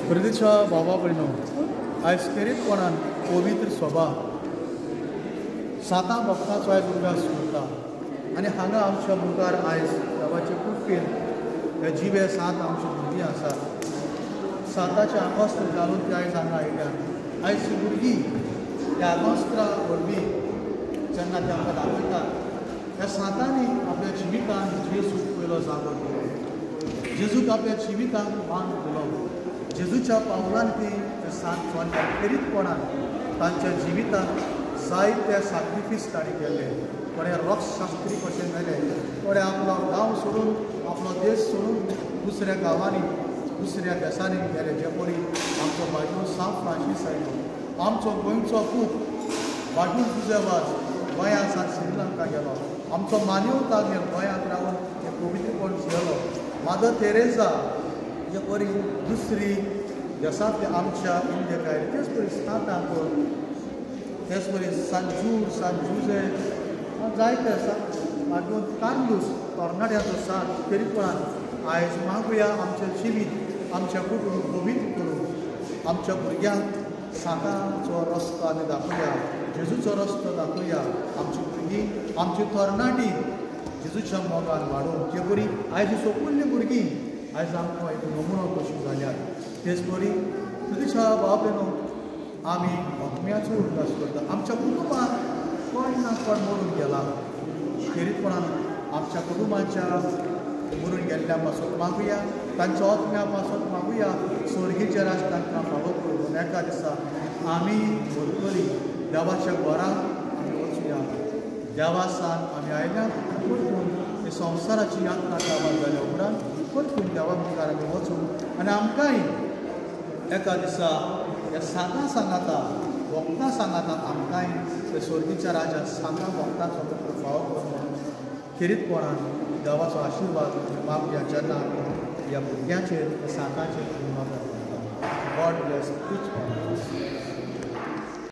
प्रदेशा बाबा भयणो आयज खेरीतपणान पवित्र सभा सातां भक्तांचो आयज उरगास करता आनी हांगा आमच्या मुखार आयज देवाचे कृपेन हे जिवे 7 आमची भुरगीं आसात. 7चे आगोस्त घालून ती आयज हांगा आयल्यात. आयज ही भुरगीं त्या आगोस्ता वरवीं जेन्ना ते आमकां दाखयतात ह्या 7नी आपल्या जिवितांत जेजूक पयलो जागो दिलो, जेजूक आपल्या जिवितांत मान दिलो. जेजूच्या पावलान ती 7 चोरट्यां खेरीतपणान तांच्या जिवितांत जायते सॅक्रिफीस ताणें केले. कोणे रॉक्सशास्त्री कशें जाले, कोणे आपलो गांव सोडून आपलो देश सोडून दुसऱ्या गांवांनी दुसऱ्या देशांनी गेले. जे परी आमचो बाजू सांत फ्रांसीस आयलो, आमचो गोंयचो खूब बाजू जुजेवाज गोंया सावन श्रीलंका गेलो, आमचो मान्यव तागेर गोंयांत रावन हे पवित्रपण जियेलो. मादर तेरेसा जे परी दुसरी देशांतले आमच्या इंडियेक आयले, तेच परी सांतांक, तेच परी सांत जुजे जायते मागीर कांदूस तरणाट्याचो साथ खेरीतपणान आयज मागुया आमचें जिवीत आमच्या कुटूंब पवित्र करून आमच्या भुरग्यांक सांताचो रस्तो आमी दाखोवया, जेजूचो रस्तो दाखोवया. आमची भुरगीं आमची तरणाटी जेजूच्या मोगान वाडोवन जे परी आयज सोपुल्लीं भुरगीं आयज आमकां एक नमुनो कशी जाल्यात. तेच परी तुजेच्या बाबेनो आमी आत्म्याचो उल्हास करता. आमच्या कुटुंबांत कोण ना कोण मरून गेला, खेरीतपणान आमच्या कुटुंबाच्या मरून गेल्ल्या पासत मागुया, तांच्या आत्म्या पासत मागुया स्वर्गीच्या राज तांकां फावो करून एका दिसा आमी भरतली देवाच्या घरांत आमी वचुया. देवा सान आमी आयल्यात परतून हे संवसाराची यात्रा काबार जाल्या उपरांत परतून देवा मुखार आमी वचून आनी आमकांय एका दिसा ह्या सांगा सांगाता वखदां सांगाता आमकांय ते स्वर्गीच्या राजात सांगा वखदांचो तो फावो करून खेरीतपणान देवाचो आशिर्वाद मागुया. जेन्ना ह्या भुरग्यांचेर सांगाचेर गॉड ब्लेस इच वन.